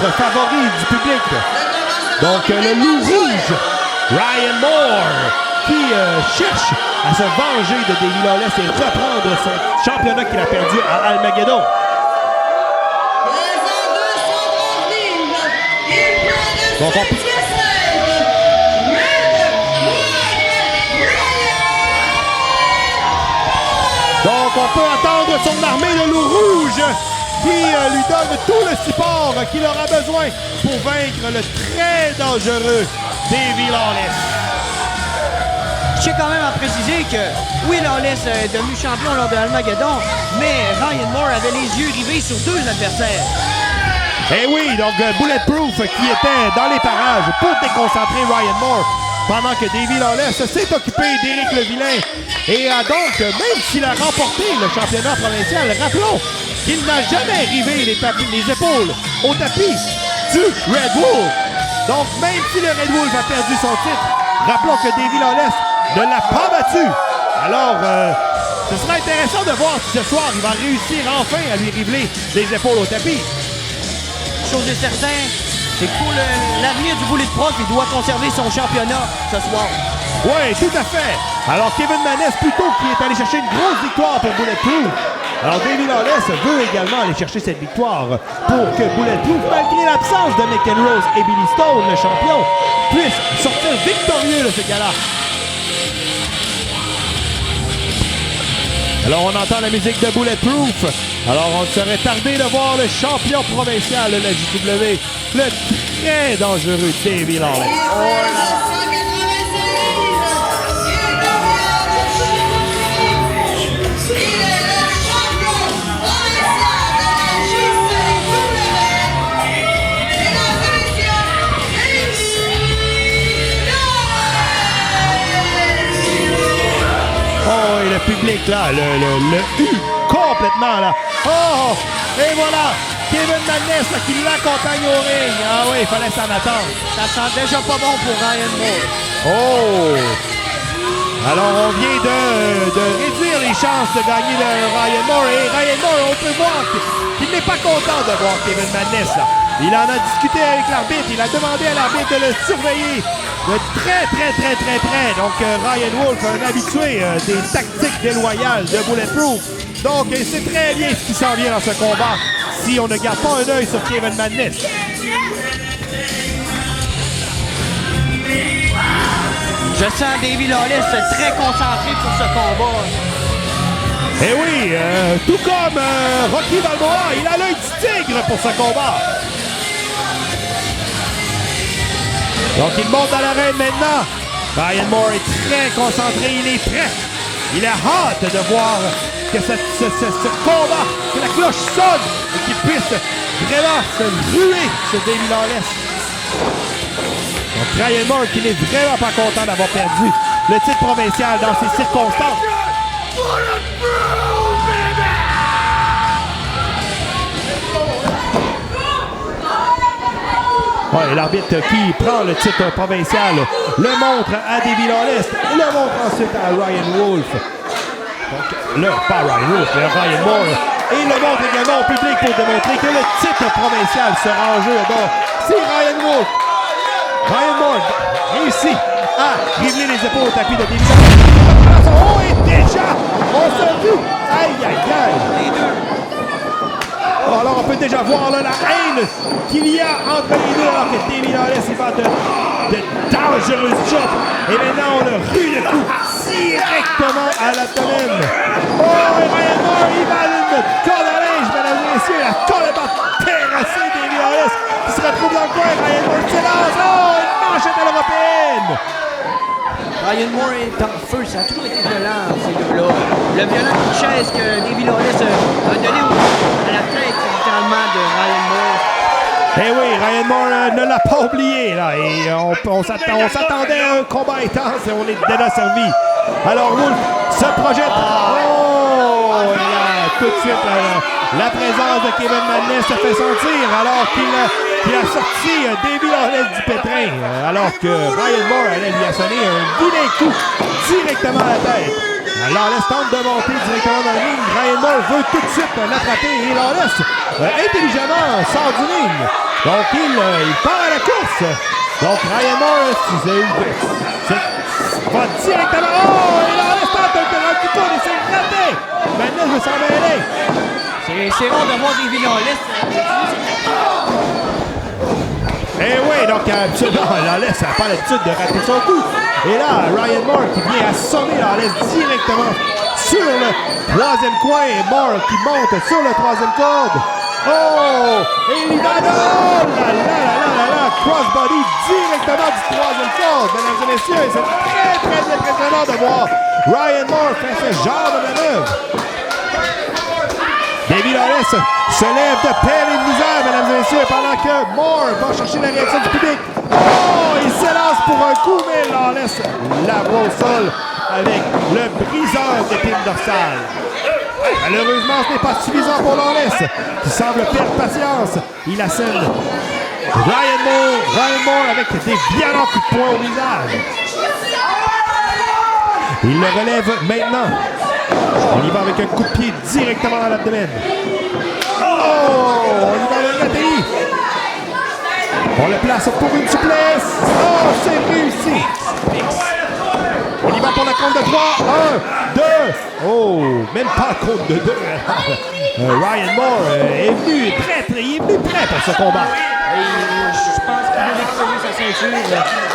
notre favori du public. Donc, le loup rouge, Ryan Moore, qui cherche à se venger de Davey Lawless et reprendre son championnat qu'il a perdu à Armageddon. Donc, on peut attendre son armée de loups rouges qui lui donne tout le support qu'il aura besoin pour vaincre le très dangereux Davey Lawless. Je tiens quand même à préciser que, oui, Lawless est devenu champion lors de Armageddon, mais Ryan Moore avait les yeux rivés sur deux adversaires. Eh oui, donc Bulletproof qui était dans les parages pour déconcentrer Ryan Moore pendant que Davey Lawless s'est occupé d'Éric le Vilain. Et donc, même s'il a remporté le championnat provincial, rappelons qu'il n'a jamais rivé les épaules au tapis du Red Wolf. Donc, même si le Red Wolf a perdu son titre, rappelons que Davey Lawless ne l'a pas battu. Alors, ce sera intéressant de voir si ce soir, il va réussir enfin à lui riveler les épaules au tapis. Chose est certaine, c'est que pour l'avenir du Bulletproof, il doit conserver son championnat ce soir. Oui, tout à fait. Alors, Kevin Maness, plutôt, qui est allé chercher une grosse victoire pour Bulletproof. Alors, Davey Lawless veut également aller chercher cette victoire pour que Bulletproof, malgré l'absence de McEnroe et Billy Stone, le champion, puisse sortir victorieux de ce gala. Alors, on entend la musique de Bulletproof. Alors, on serait tardé de voir le champion provincial de la JW, le très dangereux Davey Lawless. Oh, et le public, là, le U, complètement, là. Oh, et voilà, Kevin Maness, là, qui l'accompagne au ring. Ah oui, il fallait s'en attendre. Ça sent déjà pas bon pour Ryan Moore. Oh! Alors, on vient de réduire les chances de gagner de Ryan Moore. Et Ryan Moore, on peut voir qu'il n'est pas content de voir Kevin Maness, là. Il en a discuté avec l'arbitre. Il a demandé à l'arbitre de le surveiller de très près. Donc, Ryan Wolf, un habitué des tactiques déloyales de Bulletproof. Donc, il sait très bien ce qui s'en vient dans ce combat si on ne garde pas un œil sur Kevin Maness. Je sens Davey Lawless très concentré pour ce combat. Eh oui, tout comme Rocky Balboa, il a l'œil du tigre pour ce combat. Donc, il monte à l'arène maintenant. Ryan Moore est très concentré, il est prêt. Il a hâte de voir que ce combat, que la cloche sonne et qu'il puisse vraiment se ruer sur Davey Lawless. Donc, Ryan Moore qui n'est vraiment pas content d'avoir perdu le titre provincial dans ces circonstances. Ouais, l'arbitre qui prend le titre provincial le montre à Davey Lawless, le montre ensuite à Ryan Wolf. Donc, pas Ryan Wolf, mais Ryan Moore. Et il le montre également au public pour démontrer que le titre provincial sera en jeu. Donc, c'est Ryan Wolf. Ryan Moore réussit à riveler les épaules au tapis de Davey Lawless. Oh, et déjà, on s'est vu. Aïe. Les deux. Oh, alors, on peut déjà voir là, la haine qu'il y a entre les deux, alors que Davey Lawless il va de dangereuses chops. Et maintenant, on le rue de coups directement à l'abdomen. Oh, et Ryan Moore, il va une corde à linge, mesdames et messieurs. La corde va terrasser Davey Lawless qui se retrouve dans le coin. Ryan Moore se lance. Oh, une manchette à l'européenne. Ryan Moore est en feu, ça a toujours été violent, ces deux-là. Le violent coup de chaise que Davey Lawless a donné à la tête, littéralement, de Ryan Moore. Eh oui, Ryan Moore ne l'a pas oublié, là. Et on s'attendait à un combat intense et on est déjà servi. Alors, Wolf se projette. Oh! Et là, tout de suite, la présence de Kevin Maness se fait sentir alors qu'il a sorti Davey Lawless du pétrin. Alors que Ryan Moore allait lui assonner un vilain coup directement à la tête. Lawless tente de monter directement dans le ring. Ryan Moore veut tout de suite l'attraper et Lawless intelligemment sort du ring. Donc, il part à la course. Donc, Ryan Moore, va directement. Oh, il en reste un du coup, et c'est raté. Maintenant, je s'en mêler. C'est rare de voir des Lawless. Eh oui, donc absolument, Lawless n'a pas l'habitude de rater son coup. Et là, Ryan Moore qui vient assommer Lawless directement sur le troisième coin. Et Moore qui monte sur le troisième corde. Oh! Et il va là! Crossbody directement du troisième corde, mesdames et messieurs. Et c'est très, très impressionnant de voir Ryan Moore faire ce genre de manœuvre. Davey Lawless se lève de père et de misère, mesdames et messieurs, pendant que Moore va chercher la réaction du public. Oh! Il s'élance pour un coup, mais Lawless l'avoue au sol avec le briseur d'épine dorsale. Malheureusement, ce n'est pas suffisant pour Lawless, qui semble perdre patience. Il assène Ryan Moore avec des violents coups de poing au visage. Il le relève maintenant. On y va avec un coup de pied directement dans l'abdomen. Oh! On y va avec l'atterri. On le place pour une souplesse. Oh! C'est réussi. On y va pour la compte de 3. 1, 2. Oh! Même pas compte de 2. Ryan Moore est venu prêt pour ce combat. Je pense qu'il veut récupérer sa ceinture.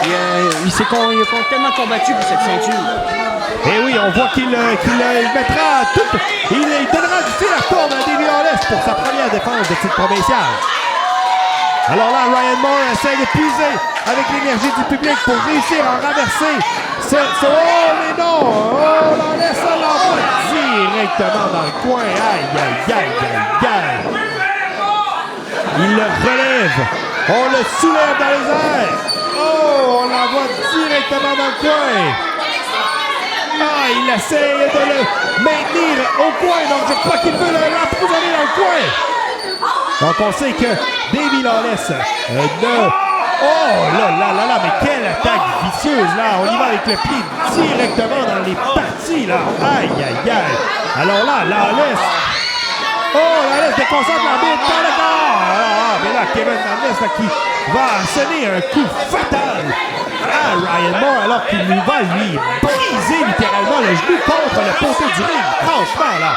Il a tellement combattu pour cette ceinture. Et oui, on voit qu'il mettra tout. Il donnera du fil à corde à Davey Lawless pour sa première défense de titre provincial. Alors là, Ryan Moore essaie de puiser avec l'énergie du public pour réussir à renverser oh, mais non! Oh, Lawless l'envoie directement dans le coin. Aïe. Il le relève. On le soulève dans les airs. Oh, on l'envoie directement dans le coin. Ah, il essaie de le maintenir au coin. Donc, je crois qu'il veut l'emprisonner dans le coin. Donc, on sait que Davey Lawless Oh là, mais quelle attaque vicieuse, là. On y va avec le pied directement dans les parties, là. Aïe. Alors là, Lawless. Oh, Lawless déconcentre l'arbitre dans le corps. Mais là, Kevin Lawless, là, qui va sonner un coup fatal à Ryan Moore, alors qu'il va lui briser littéralement le genou contre le poteau du ring. Franchement, là.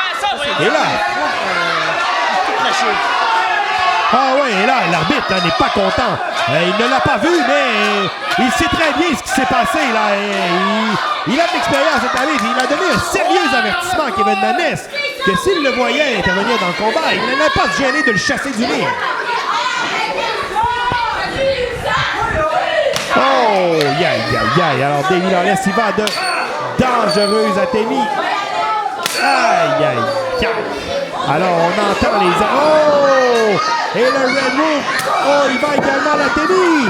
Et là... Ah oui, et là, l'arbitre n'est pas content. Il ne l'a pas vu, mais il sait très bien ce qui s'est passé, là. Il a de l'expérience cette année. Il a donné un sérieux avertissement à Kevin Lawless que s'il le voyait intervenir dans le combat, il n'allait pas se gêner de le chasser du ring. Oh, aïe. Alors, Davey Lawless, il va de dangereuse athémie. Aïe. Alors, on entend les... Oh! Et le Red Wolf, oh, il va également à l'athémie.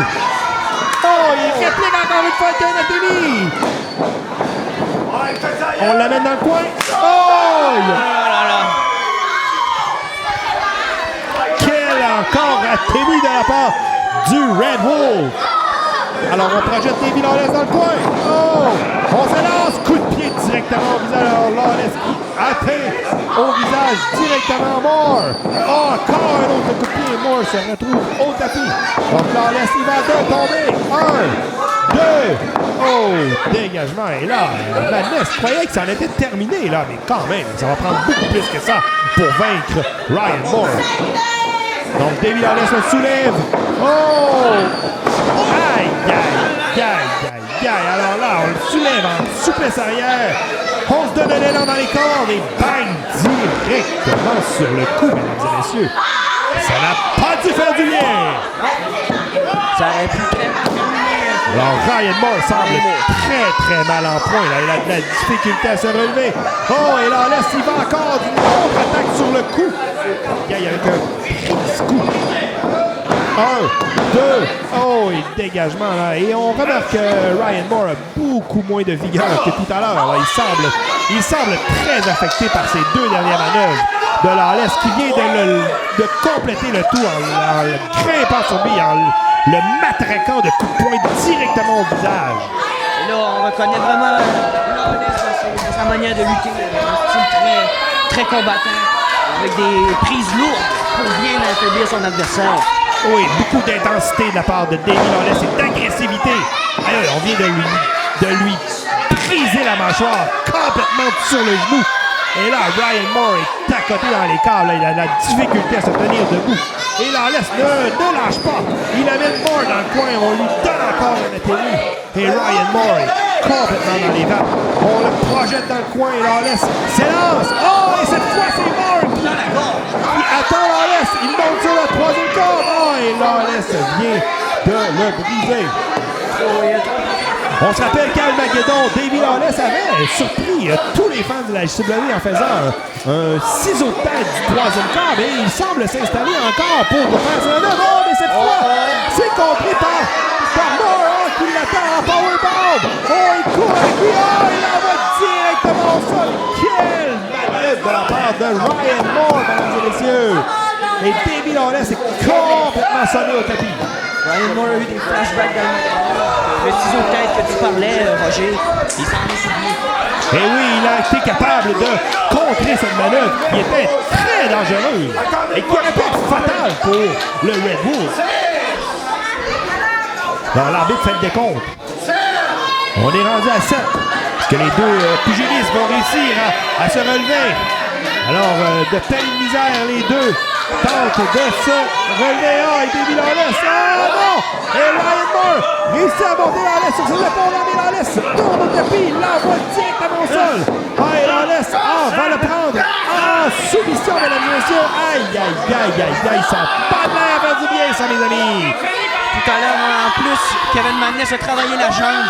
Oh, il réplique encore une fois qu'un athémie. On l'amène dans le coin. Oh! Quel encore athémie de la part du Red Wolf. Alors, on projette Davey Lawless dans le coin. Oh! On se lance. Coup de pied directement au visage. Alors, Lawless qui atteint au visage directement Moore. Oh, encore un autre coup de pied. Moore se retrouve au tapis. Donc, Lawless, il va tomber. 1, 2. Oh, dégagement. Et là, Madness croyait que ça en était terminé, là. Mais quand même, ça va prendre beaucoup plus que ça pour vaincre Ryan Moore. Donc, Davey Lawless le soulève. Oh! Aïe. Alors là, on le soulève en souplesse arrière. On se donne un élan dans les cordes et bang! Directement sur le cou, mesdames et messieurs. Ça n'a pas dû faire du bien. Ça aurait pu alors, Ryan Moore semble très mal en point. Là. Il a de la difficulté à se relever. Oh, et là, il va encore d'une contre-attaque sur le cou. Il y a un petit coup. 1, 2, oh, et dégagement là. Et on remarque que Ryan Moore a beaucoup moins de vigueur que tout à l'heure. Il semble très affecté par ces deux dernières manœuvres de Lawless qui vient de compléter le tout en le grimpant sur lui, en le matraquant de coups de poing directement au visage. Et là, on reconnaît vraiment Lawless dans sa manière de lutter, un style très combattant, avec des prises lourdes pour bien affaiblir son adversaire. Oui, beaucoup d'intensité de la part de Davey Lawless et d'agressivité. Allez, on vient de lui briser la mâchoire complètement sur le genou. Et là, Ryan Moore est à côté dans les câbles. Là, il a de la difficulté à se tenir debout. Et Lawless ne lâche pas. Il amène Moore dans le coin. On lui donne encore un atterri. Et Ryan Moore est complètement dans les vapes. On le projette dans le coin. Et Lawless s'élance. Oh, et cette fois, c'est Moore qui attend Lawless. Il monte sur le troisième corps. Oh, et Lawless vient de le briser. On se rappelle qu'Armageddon, Davey Lawless avait surpris tous les fans de la JCW en faisant un ciseau de tête du troisième corps, et il semble s'installer encore pour faire ça. Non, mais cette fois, c'est compris par Moore qui l'attend en powerbomb. Oh, il court avec lui. Oh, il l'envoie directement au sol. Quelle manœuvre de la part de Ryan Moore, mesdames et messieurs. Et Davey Lawless est complètement sonné au tapis. Ryan Moore a eu des flashbacks dans le ciseau de tête que tu parlais, Roger. Il s'en est souvenu. Et oui, il a été capable de contrer cette manœuvre qui était très dangereuse et qui aurait pu être fatale pour le Red Bull. Alors, l'arbitre fait le décompte. On est rendu à 7. Est-ce que les deux pugilistes vont réussir à se relever? Alors, de telle misère, les deux tentent de se relever. Ah, et Davey Lawless. Ah non! Et Ryan Moore réussit à monter Lawless sur ses épaules. Mais Lawless tourne au tapis. Il l'envoie directement au sol. Ah, et Lawless va le prendre en soumission, mesdames et messieurs. Aïe, aïe, aïe, aïe, aïe. Ça n'a pas de l'air à faire du bien, ça, mes amis. Tout à l'heure, en plus, Kevin Madness a travaillé la jambe.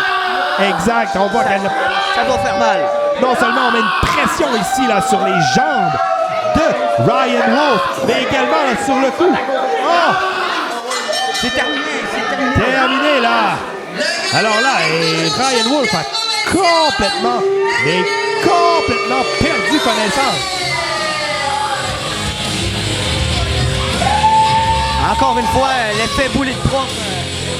Exact. On voit qu'elle... Ça doit faire mal. Non seulement on met une pression ici là, sur les jambes de Ryan Wolf, mais également là, sur le cou. Oh! C'est terminé, c'est terminé. Terminé là. Alors là, Ryan Wolf a complètement perdu connaissance. Encore une fois, l'effet Bulletproof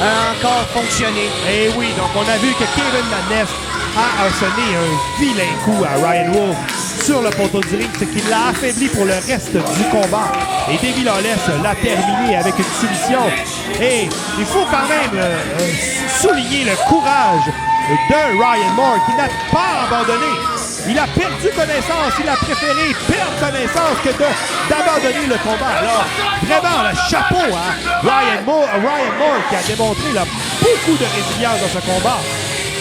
a encore fonctionné. Et oui, donc on a vu que Kevin Madness a sonné un vilain coup à Ryan Wolf sur le poteau du ring, ce qui l'a affaibli pour le reste du combat. Et Davey Lawless l'a terminé avec une soumission. Et il faut quand même souligner le courage de Ryan Moore qui n'a pas abandonné. Il a perdu connaissance, il a préféré perdre connaissance que d'abandonner le combat. Alors, vraiment, le chapeau à Ryan Moore qui a démontré là, beaucoup de résilience dans ce combat.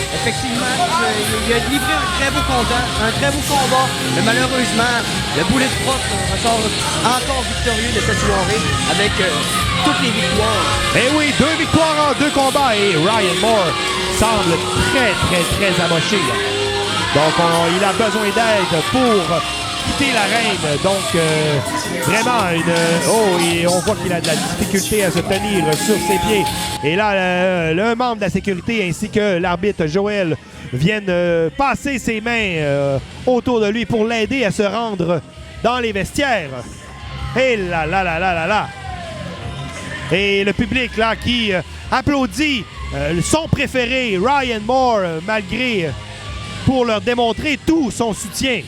Effectivement, il a livré un très beau combat, mais malheureusement, le Bulletproof ressort encore victorieux de cette soirée avec toutes les victoires. Eh oui, 2 victoires en 2 combats et Ryan Moore semble très amoché. Donc, il a besoin d'aide pour quitter l'arène. Donc, vraiment, et on voit qu'il a de la difficulté à se tenir sur ses pieds. Et là, le membre de la sécurité ainsi que l'arbitre Joël viennent passer ses mains autour de lui pour l'aider à se rendre dans les vestiaires. Et là. Et le public, là, qui applaudit son préféré, Ryan Moore, malgré... pour leur démontrer tout son soutien.